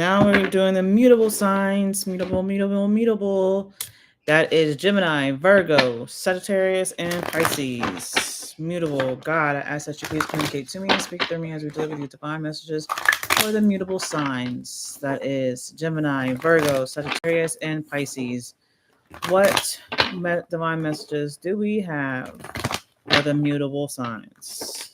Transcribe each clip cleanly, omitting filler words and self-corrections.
Now we're doing the mutable signs. Mutable, mutable, mutable. That is Gemini, Virgo, Sagittarius, and Pisces. Mutable. God, I ask that you please communicate to me and speak through me as we deliver you divine messages for the mutable signs. That is Gemini, Virgo, Sagittarius, and Pisces. What divine messages do we have for the mutable signs?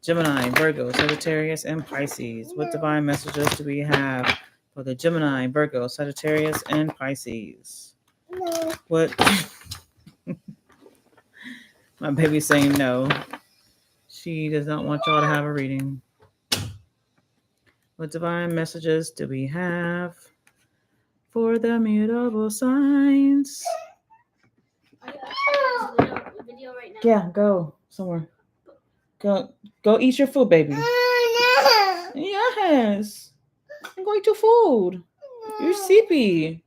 Gemini, Virgo, Sagittarius, and Pisces. What divine messages do we have for the Gemini, Virgo, Sagittarius, and Pisces? No. What? My baby's saying no. She does not want y'all to have a reading. What divine messages do we have for the mutable signs? Video right now. Yeah, go somewhere. Go eat your food, baby. No. Yes. I'm going to food. No. You're sleepy.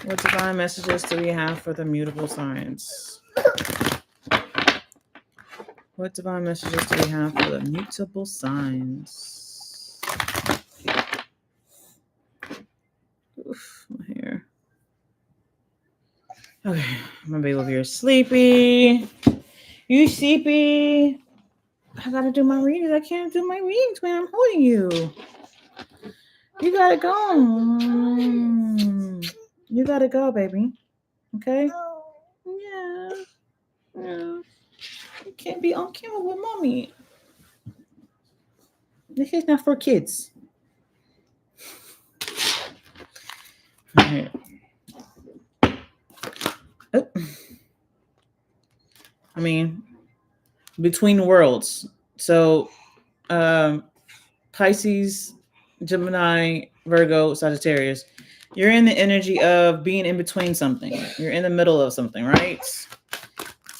What divine messages do we have for the mutable signs? What divine messages do we have for the mutable signs? Oof, my hair. Okay, my baby over here sleepy. You sleepy? I gotta do my readings. I can't do my readings when I'm holding you. You gotta go. You gotta go, baby. Okay? Yeah. Yeah. You can't be on camera with mommy. This is not for kids. Right. Oh. I mean, between worlds. So, Pisces, Gemini, Virgo, Sagittarius. You're in the energy of being in between something. You're in the middle of something, right?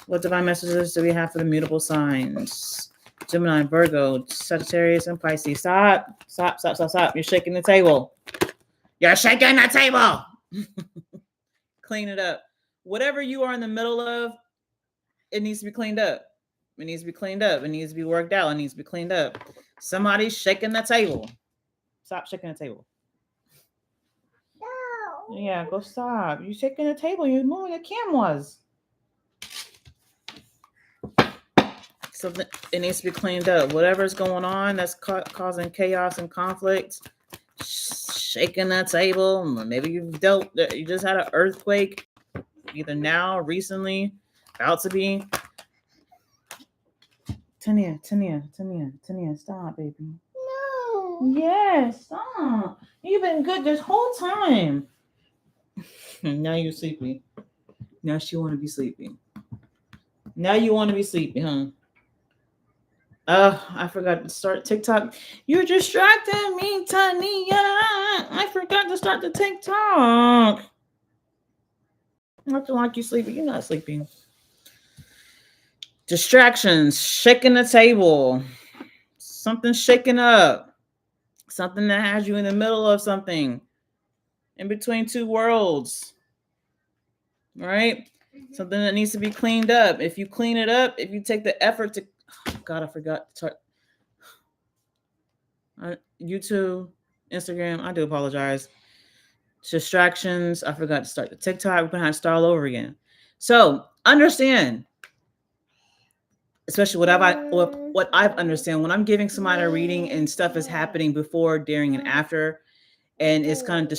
What divine messages do we have for the mutable signs? Gemini, Virgo, Sagittarius, and Pisces. Stop. Stop, stop, stop, stop. You're shaking the table. You're shaking the table. Clean it up. Whatever you are in the middle of, it needs to be cleaned up. It needs to be cleaned up. It needs to be worked out. It needs to be cleaned up. Somebody's shaking the table. Stop shaking the table. No. Yeah, go stop. You're shaking the table. You're moving the cameras. So it needs to be cleaned up. Whatever's going on that's causing chaos and conflict, shaking that table. Maybe you just had an earthquake, either now, recently, about to be. Tania, stop, baby. No. Yes, stop. You've been good this whole time. Now you're sleepy. Now she want to be sleepy. Now you want to be sleepy, huh? I forgot to start TikTok. You're distracting me, Tania. I forgot to start the TikTok. Nothing like you sleeping. You're not sleeping. Distractions, shaking the table. Something shaking up. Something that has you in the middle of something. In between two worlds. Right? Mm-hmm. Something that needs to be cleaned up. If you clean it up, if you take the effort to... Oh, God, I forgot to YouTube, Instagram, I do apologize. Distractions. I forgot to start the TikTok. We're going to have to start all over again. So, understand... Especially what I've understand when I'm giving somebody a reading and stuff is happening before, during, and after, and it's kind of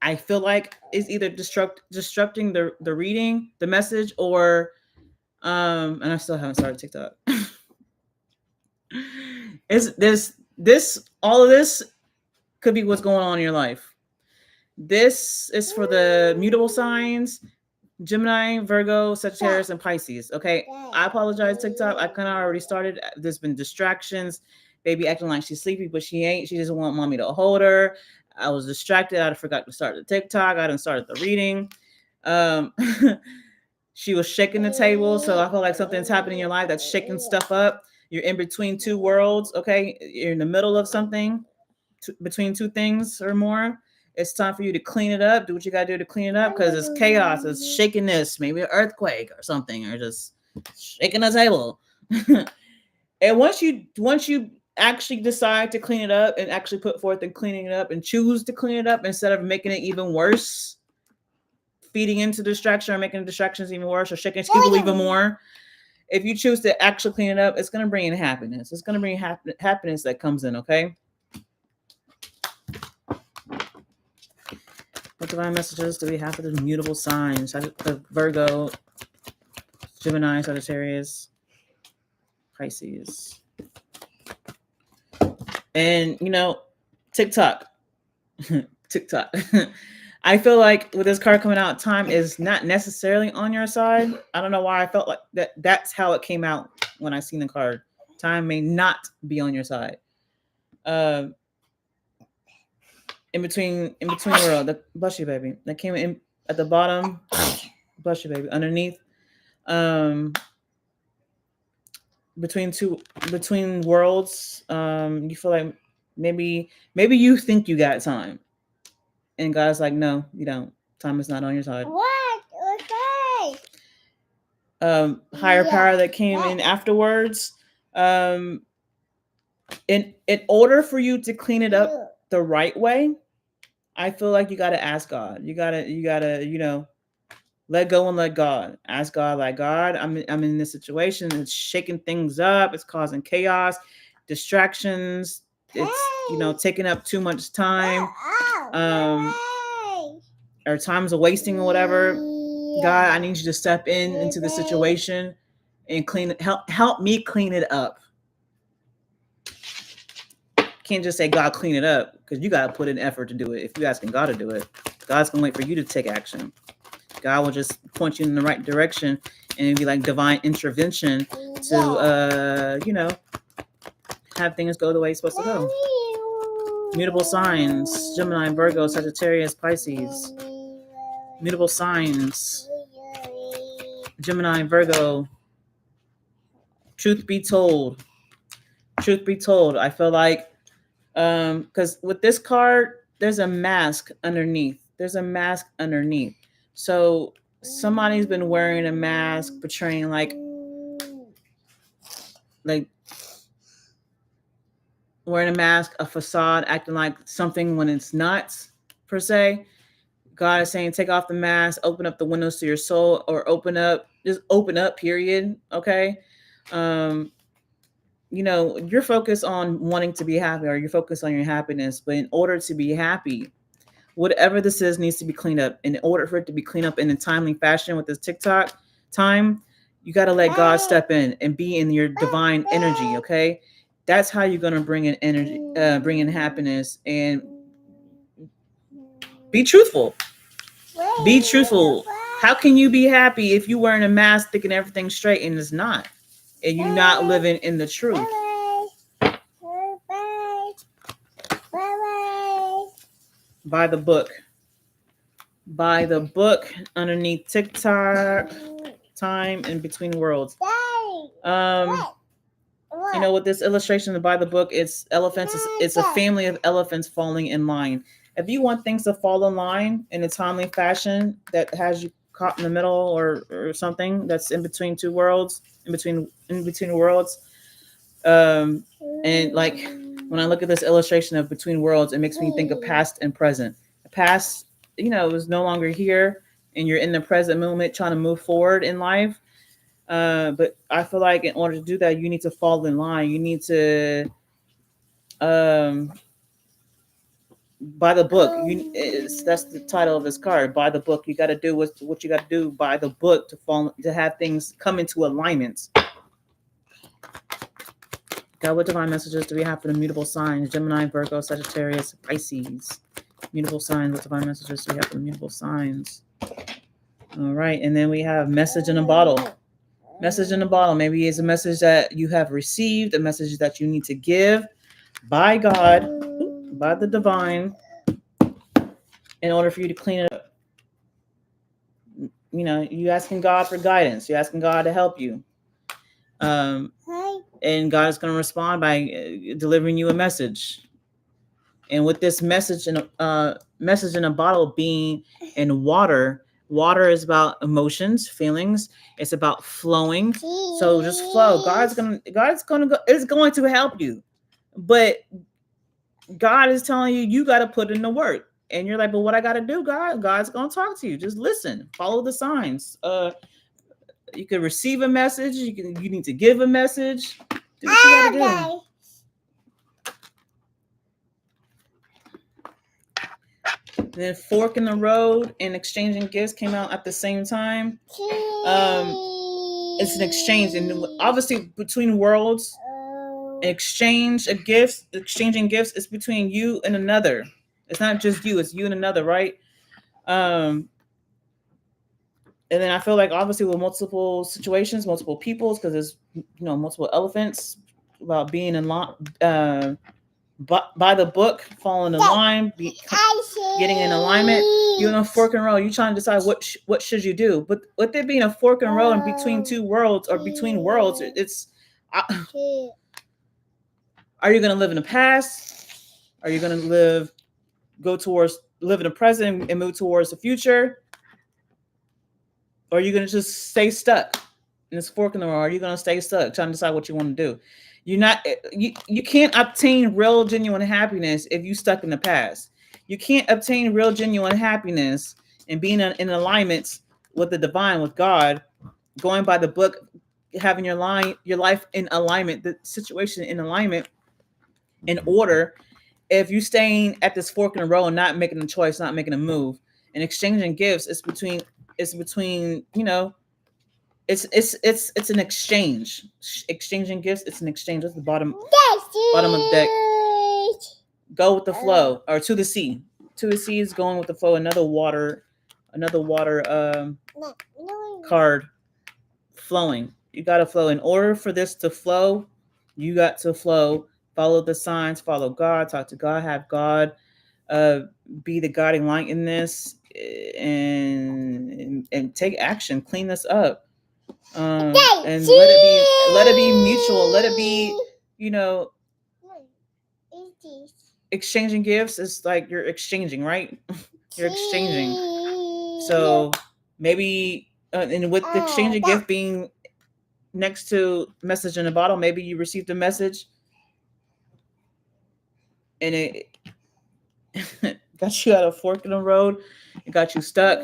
I feel like it's either disrupting the reading, the message, or and I still haven't started TikTok. All of this could be what's going on in your life. This is for the mutable signs. Gemini, Virgo, Sagittarius, and Pisces. Okay, I apologize, TikTok. I kind of already started. There's been distractions. Baby acting like she's sleepy, but she ain't. She doesn't want mommy to hold her. I was distracted. I forgot to start the TikTok. I didn't start the reading. She was shaking the table, so I feel like something's happening in your life that's shaking stuff up. You're in between two worlds. Okay, you're in the middle of something, between two things or more. It's time for you to clean it up. Do what you got to do to clean it up because it's chaos. It's shaking this, maybe an earthquake or something, or just shaking the table. And once you actually decide to clean it up and actually put forth in cleaning it up and choose to clean it up instead of making it even worse, feeding into distraction or making distractions even worse or shaking people even more. If you choose to actually clean it up, it's going to bring in happiness. It's going to bring happiness that comes in, okay? What divine messages do we have for the mutable signs? Virgo, Gemini, Sagittarius, Pisces. And, you know, TikTok. TikTok. I feel like with this card coming out, time is not necessarily on your side. I don't know why I felt like that's how it came out when I seen the card. Time may not be on your side. In between the world, bless you, baby. That came in at the bottom. Bless you, baby. Underneath. Between worlds, you feel like maybe you think you got time, and God's like, no, you don't. Time is not on your side. What? Okay. Higher power that came in afterwards. In order for you to clean it up the right way, I feel like you got to ask God. You gotta, you know, let go and let God. Ask God, like, God, I'm in this situation. It's shaking things up. It's causing chaos, distractions. It's, you know, taking up too much time. Or time's a wasting or whatever. God, I need you to step into the situation and help me clean it up. Can't just say, God, clean it up, because you got to put in effort to do it. If you're asking God to do it, God's going to wait for you to take action. God will just point you in the right direction, and it'd be like divine intervention to, you know, have things go the way it's supposed to go. Mutable signs: Gemini, Virgo, Sagittarius, Pisces. Mutable signs: Gemini, Virgo. Truth be told, I feel like, because with this card, there's a mask underneath. So somebody's been wearing a mask, portraying like wearing a mask, a facade, acting like something when it's not, per se. God is saying, take off the mask, open up the windows to your soul, or just open up, period. Okay. You know, you're focused on wanting to be happy, or you're focused on your happiness, but in order to be happy, whatever this is needs to be cleaned up. In order for it to be cleaned up in a timely fashion with this TikTok time, you got to let God step in and be in your divine energy. Okay. That's how you're going to bring in energy, bring in happiness, and be truthful. Be truthful. How can you be happy if you're wearing a mask thinking everything's straight and it's not? And you're not living in the truth. By the book. By the book underneath TikTok, time in between worlds. You know, with this illustration by the book, it's elephants. It's a family of elephants falling in line. If you want things to fall in line in a timely fashion that has you caught in the middle, or something that's in between two worlds, in between worlds, and like when I look at this illustration of between worlds, it makes me think of past and present. The past, you know, is no longer here, and you're in the present moment trying to move forward in life. But I feel like in order to do that, you need to fall in line. You need to, by the book. That's the title of this card. By the book. You got to do what you got to do by the book to have things come into alignment. God, what divine messages do we have for the mutable signs? Gemini, Virgo, Sagittarius, Pisces. Mutable signs. What divine messages do we have for the mutable signs? All right, and then we have message in a bottle. Message in a bottle. Maybe it's a message that you have received, a message that you need to give by God, by the divine, in order for you to clean it up. You know, you asking God for guidance. You're asking God to help you. And God is going to respond by delivering you a message. And with this message in a bottle being in water, water is about emotions, feelings. It's about flowing. So just flow. God's going to help you. But God is telling you, you got to put in the work. And you're like, but what I got to do, God? God's going to talk to you. Just listen, follow the signs. You can receive a message. You need to give a message. Do what you got to do. Then Fork in the Road and Exchanging Gifts came out at the same time. It's an exchange, and obviously between worlds, exchanging gifts is between you and another. It's not just you; it's you and another, right? And then I feel like obviously with multiple situations, multiple peoples, because there's multiple elephants about being in line. By the book, falling in line, getting in alignment. You're in a fork and road. You're trying to decide what should you do. But with there being a fork and road in between two worlds or between worlds, it's are you going to live in the past? Are you going to live in the present and move towards the future? Or are you going to just stay stuck in this fork in the road? Are you going to stay stuck trying to decide what you want to do? You can't obtain real genuine happiness if you stuck in the past. You can't obtain real genuine happiness and being in alignment with the divine, with God, going by the book, having your life in alignment, the situation in alignment, in order. If you staying at this fork in the road and not making a choice, not making a move, and exchanging gifts, it's between it's an exchange. Exchanging gifts, it's an exchange. That's the bottom of the deck. Go with the flow, or to the sea. To the sea is going with the flow. Another water card flowing. You got to flow. In order for this to flow, you got to flow. Follow the signs. Follow God. Talk to God. Have God be the guiding light in this, and take action. Clean this up. And let it be mutual. Let it be, exchanging gifts is like you're exchanging, right? You're exchanging. So maybe, and with the exchanging gift being next to message in a bottle, maybe you received a message and it got you at a fork in the road. It got you stuck.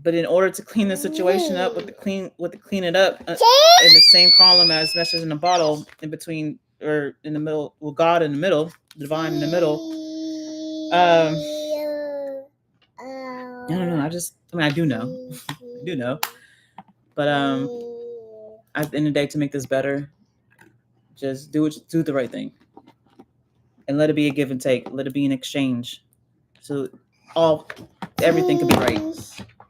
But in order to clean the situation up, with the clean it up, in the same column as message in a bottle, in between or in the middle, with God in the middle, divine in the middle. I don't know. I do know. I do know. But at the end of the day, to make this better, just do the right thing, and let it be a give and take. Let it be an exchange, so everything can be right.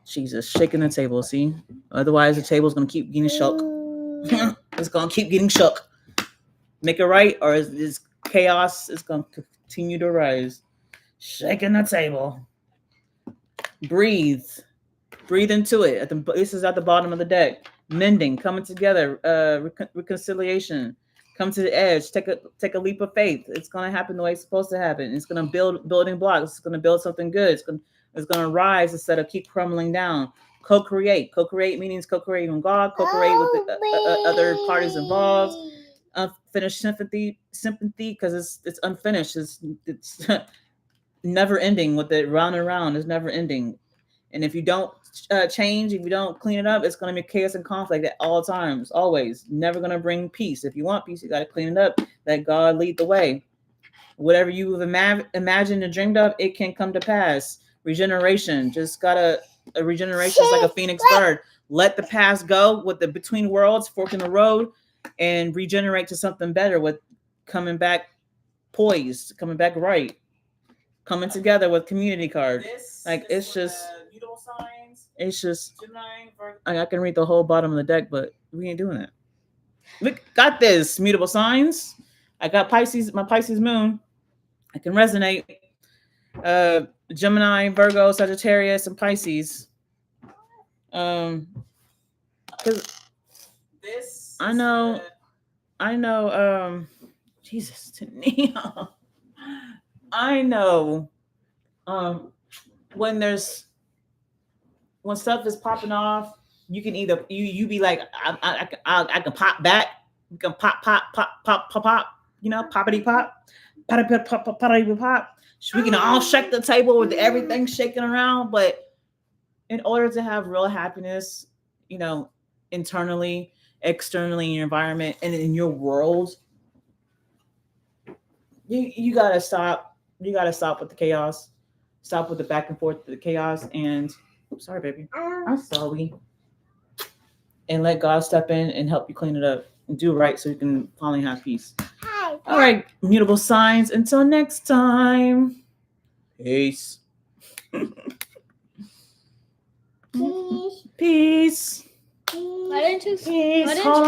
Jesus, shaking the table. See, otherwise the table's gonna keep getting shook. It's gonna keep getting shook. Make it right, or this chaos is gonna continue to rise. Shaking the table. Breathe into it. This is at the bottom of the deck. Mending, coming together, reconciliation. Come to the edge. Take a leap of faith. It's gonna happen the way it's supposed to happen. It's gonna build building blocks. It's gonna build something good. It's gonna rise instead of keep crumbling down. Co-create. Co-create means co-create with God. Co-create with the other parties involved. Unfinished sympathy, because it's unfinished. It's never ending with it, round and round. It's never ending. And if you don't change, if you don't clean it up, it's going to be chaos and conflict at all times, always. Never going to bring peace. If you want peace, you got to clean it up. Let God lead the way. Whatever you've imagined and dreamed of, it can come to pass. Regeneration, just a regeneration is like a phoenix bird. Let the past go with the between worlds, fork in the road, and regenerate to something better with coming back poised, coming back right, coming together with community card. It's just Gemini, I can read the whole bottom of the deck, but we ain't doing that. We got this. Mutable signs. I got Pisces, my Pisces moon. I can resonate. Gemini, Virgo, Sagittarius, and Pisces. Because this I know. Jesus, Tania. I know. When stuff is popping off, you can either you be like, I can pop back, We can pop, you know, poppity pop, poppity pop, poppity pop. We can all shake the table with everything shaking around, but in order to have real happiness, you know, internally, externally in your environment and in your world, you gotta stop. You gotta stop with the chaos. Stop with the back and forth, the chaos, and oops, sorry, baby. I'm sorry. And let God step in and help you clean it up and do right so you can finally have peace. All right, mutable signs. Until next time. Peace. Peace. Peace. Why didn't you? Peace. Hold on.